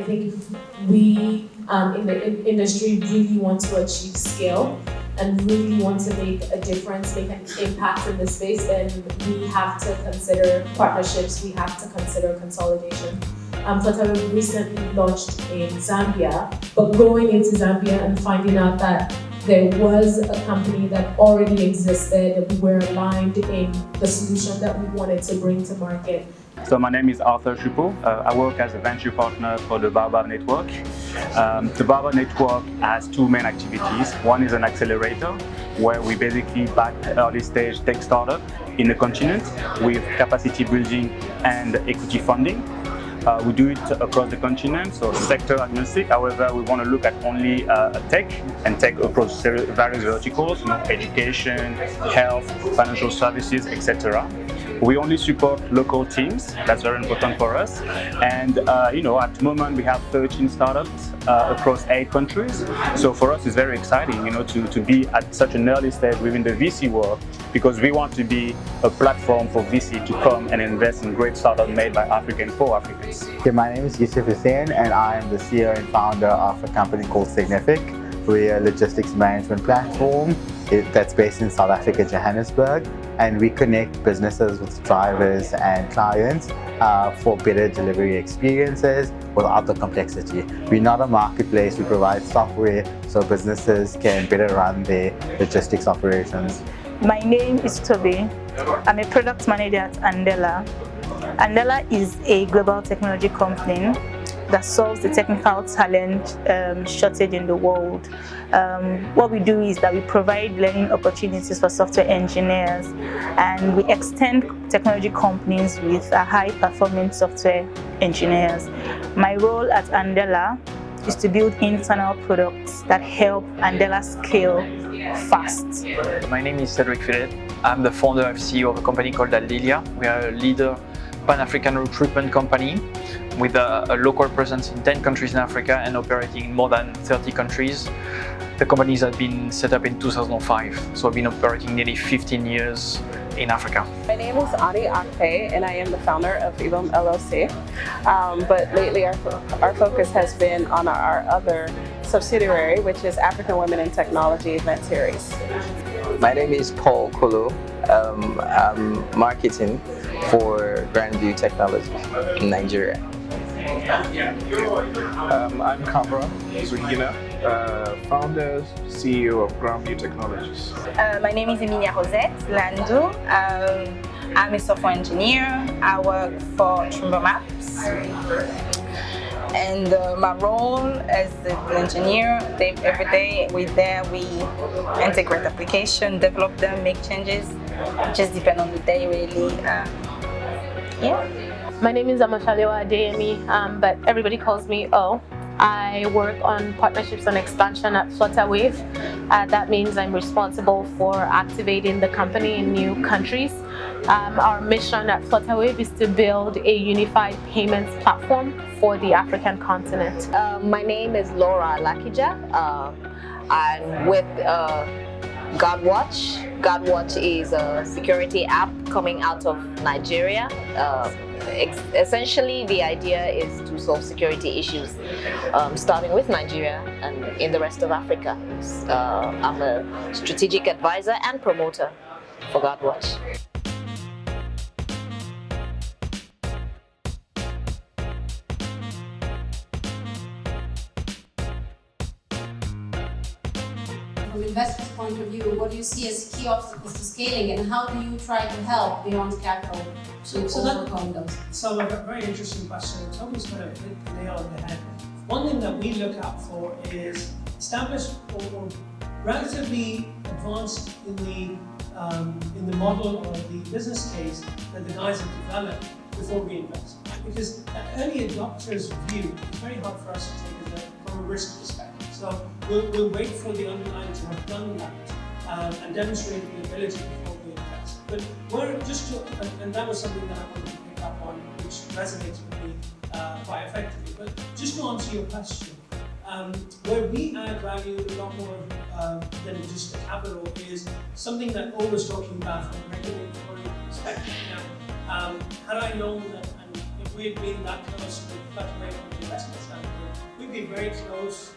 think if we in the industry really want to achieve scale and really want to make a difference, make an impact in the space, then we have to consider partnerships, we have to consider consolidation. Flutterwave recently launched in Zambia, but going into Zambia and finding out that there was a company that already existed, we were aligned in the solution that we wanted to bring to market. So my name is Arthur Chupo. I work as a venture partner for the Baobab Network. The Baobab Network has two main activities. One is an accelerator, where we basically back early stage tech startup in the continent with capacity building and equity funding. We do it across the continent, so sector agnostic. However, we want to look at only tech and tech across various verticals, education, health, financial services, etc. We only support local teams. That's very important for us. And at the moment we have 13 startups across 8 countries. So for us, it's very exciting, to be at such an early stage within the VC world, because we want to be a platform for VC to come and invest in great startups made by Africans for Africans. Okay, my name is Yusuf Hussain, and I am the CEO and founder of a company called Signific. We're a logistics management platform that's based in South Africa, Johannesburg, and we connect businesses with drivers and clients for better delivery experiences without the complexity. We're not a marketplace, we provide software so businesses can better run their logistics operations. My name is Toby. I'm a product manager at Andela. Andela is a global technology company that solves the technical talent shortage in the world. What we do is that we provide learning opportunities for software engineers, and we extend technology companies with high-performing software engineers. My role at Andela is to build internal products that help Andela scale fast. My name is Cedric Philip. I'm the founder and CEO of a company called Alilia. We are a leader Pan-African recruitment company with a local presence in 10 countries in Africa and operating in more than 30 countries. The company has been set up in 2005, so I've been operating nearly 15 years in Africa. My name is Ani Akpe, and I am the founder of IBOM LLC. But lately our focus has been on our other subsidiary, which is African Women in Technology Event Series. My name is Paul Kolo. I'm marketing for Grandview Technology in Nigeria. I'm Kamra Zwingina, founder, CEO of Grandview Technologies. My name is Emilia Rosette Landu. I'm a software engineer. I work for Trumbo Maps. And my role as an engineer, every day we integrate applications, develop them, make changes. It just depends on the day, really. My name is Amashalewa Adeyemi, but everybody calls me O. I work on partnerships and expansion at Flutterwave. That means I'm responsible for activating the company in new countries. Our mission at Flutterwave is to build a unified payments platform for the African continent. My name is Laura Lakija. I'm with GuardWatch. GuardWatch is a security app coming out of Nigeria. Essentially, the idea is to solve security issues, starting with Nigeria and in the rest of Africa. I'm a strategic advisor and promoter for GuardWatch. From an investor's point of view, what do you see as key obstacles to scaling, and how do you try to help beyond capital to overcome those? So a very interesting question. Toby's got a hit the nail on the head. One thing that we look out for is established or relatively advanced in the model or the business case that the guys have developed before we invest. Because that early adopter's view is very hard for us to take from a risk perspective. So we'll wait for the underlying to have done that and demonstrate the ability before we invest. But and that was something that I wanted to pick up on, which resonates with me quite effectively. But just to answer your question, where we add value a lot more than just the capital is something that O was talking about from a regulatory perspective. Now, had I known that, and if we'd been that close with Flutterwave from the investment standpoint, we'd be very close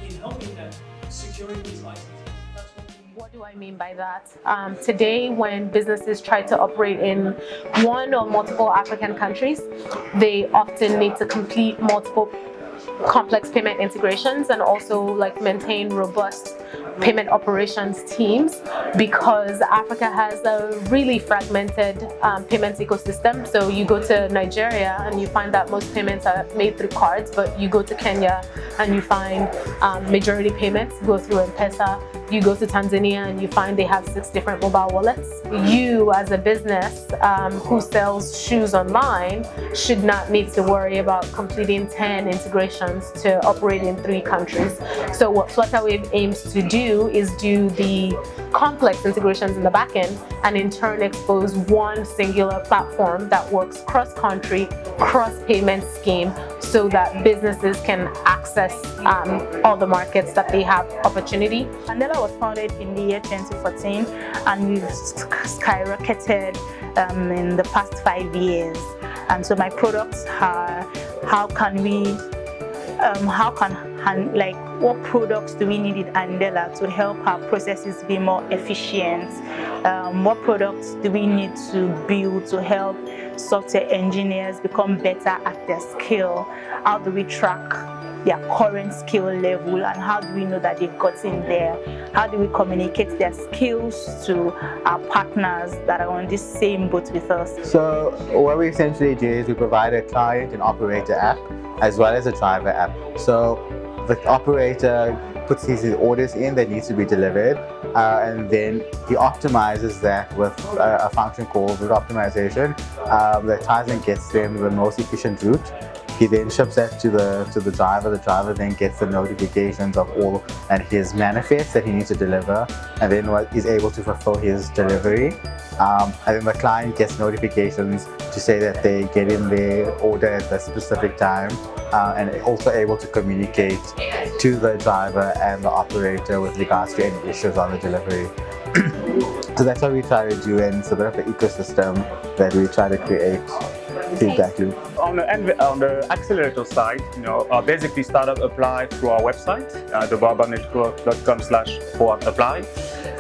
in helping them securing these licenses. That's what do I mean by that? Today, when businesses try to operate in one or multiple African countries, they often need to complete multiple complex payment integrations and also like maintain robust payment operations teams, because Africa has a really fragmented payments ecosystem. So you go to Nigeria and you find that most payments are made through cards, but you go to Kenya and you find majority payments go through M-Pesa. You go to Tanzania and you find they have 6 different mobile wallets. You as a business who sells shoes online should not need to worry about completing 10 integrations to operate in 3 countries. So what Flutterwave aims to do is do the complex integrations in the back end and in turn expose one singular platform that works cross-country, cross-payment scheme so that businesses can access all the markets that they have opportunity. Andela was founded in the year 2014 and we've skyrocketed in the past 5 years. And so my products are what products do we need in Andela to help our processes be more efficient? What products do we need to build to help software engineers become better at their skill? How do we track their current skill level and how do we know that they've gotten there? How do we communicate their skills to our partners that are on this same boat with us? So what we essentially do is we provide a client and operator app as well as a driver app. So the operator puts his orders in that needs to be delivered and then he optimizes that with a function called route optimization that tries and gets them the most efficient route. He then ships that to the driver. The driver then gets the notifications of all and his manifests that he needs to deliver, and then is able to fulfill his delivery. And then the client gets notifications to say that they get in their order at a specific time, and also able to communicate to the driver and the operator with regards to any issues on the delivery. So that's what we try to do, and it's a bit of an ecosystem that we try to create. Feedback loop. On the accelerator side, basically startup apply through our website, thebaobabnetwork.com/apply.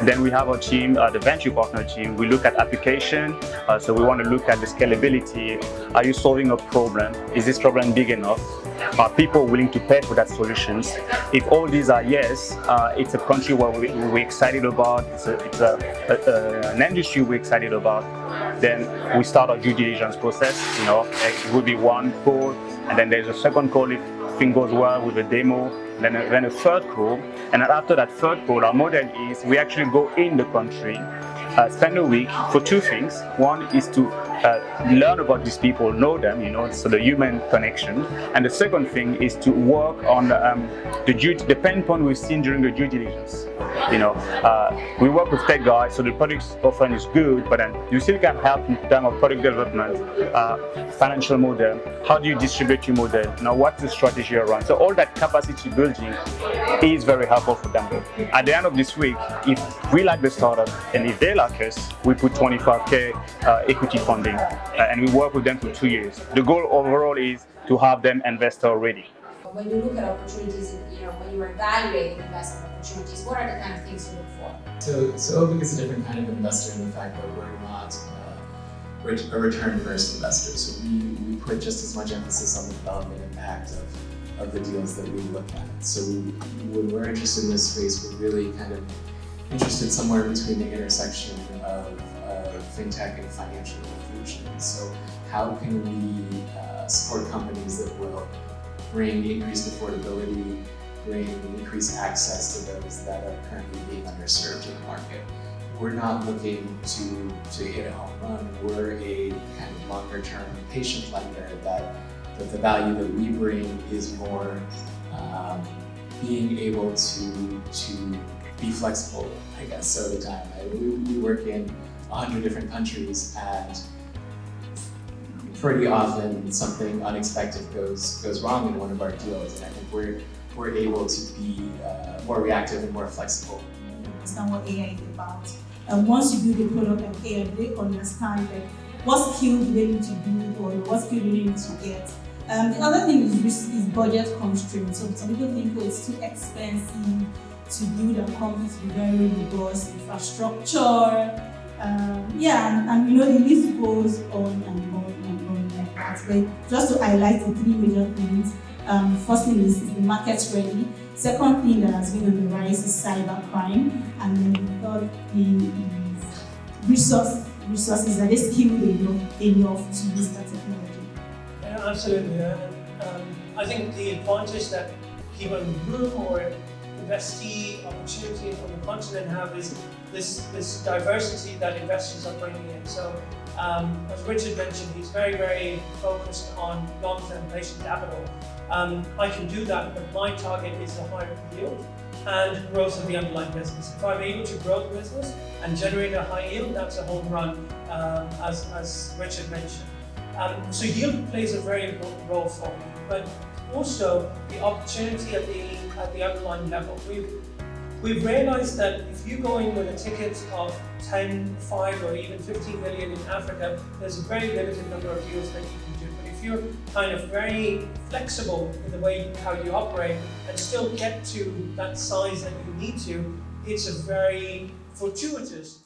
Then we have our team, the venture partner team. We look at application, so we want to look at the scalability. Are you solving a problem? Is this problem big enough? Are people willing to pay for that solutions? If all these are yes, it's a country where we're excited about, it's an industry we're excited about, then we start our due diligence process. It would be one call, and then there's a second call if things goes well with a demo, then a third call, and then after that third call, our model is we actually go in the country, spend a week for 2 things. One is to learn about these people, know them, so the human connection. And the second thing is to work on the pain point we've seen during the due diligence. We work with tech guys, so the product often is good, but then you still can help in terms of product development, financial model, how do you distribute your model, what's the strategy around. So all that capacity building is very helpful for them. At the end of this week, if we like the startup and if they like us, we put 25K equity funding and we work with them for 2 years. The goal overall is to have them investor ready. When you look at opportunities, when you are evaluating investment opportunities, what are the kind of things you look for? So Obic is a different kind of investor in the fact that we're not a return-first investor. So we put just as much emphasis on the development impact of the deals that we look at. So when we're interested in this space, we're really kind of interested somewhere between the intersection of fintech and financial inclusion. So how can we support companies that will bring increased affordability, bring increased access to those that are currently being underserved in the market. We're not looking to hit a home run. We're a kind of longer term patient lender that the value that we bring is more being able to be flexible, I guess, over time. We work in 100 different countries, and pretty often something unexpected goes wrong in one of our deals, and I think we're able to be more reactive and more flexible. Understand what AI is about. And once you build the product and AI, they understand what skill do they need to build or what skill do they need to get. The other thing is budget constraints. So some people think, oh, it's too expensive to build a company to be very robust, infrastructure. And you know, the list goes on and on and on like that. But just to highlight the three major things, first thing is the market ready. Second thing that has been on the rise is cybercrime. And then the third thing is resources that they skilled enough to use that technology. Yeah, absolutely. I think the advantage that people in the room or investee opportunity on the continent have is this diversity that investors are bringing in. So, as Richard mentioned, he's very, very focused on long-term patient capital. I can do that, but my target is a higher yield and growth of the underlying business. If I'm able to grow the business and generate a high yield, that's a home run, as Richard mentioned. So yield plays a very important role for me, but also the opportunity at the underlying level. We've realized that if you go in with a ticket of 10, 5 or even 15 million in Africa, there's a very limited number of deals that you can do. But if you're kind of very flexible in the way how you operate and still get to that size that you need to, it's a very fortuitous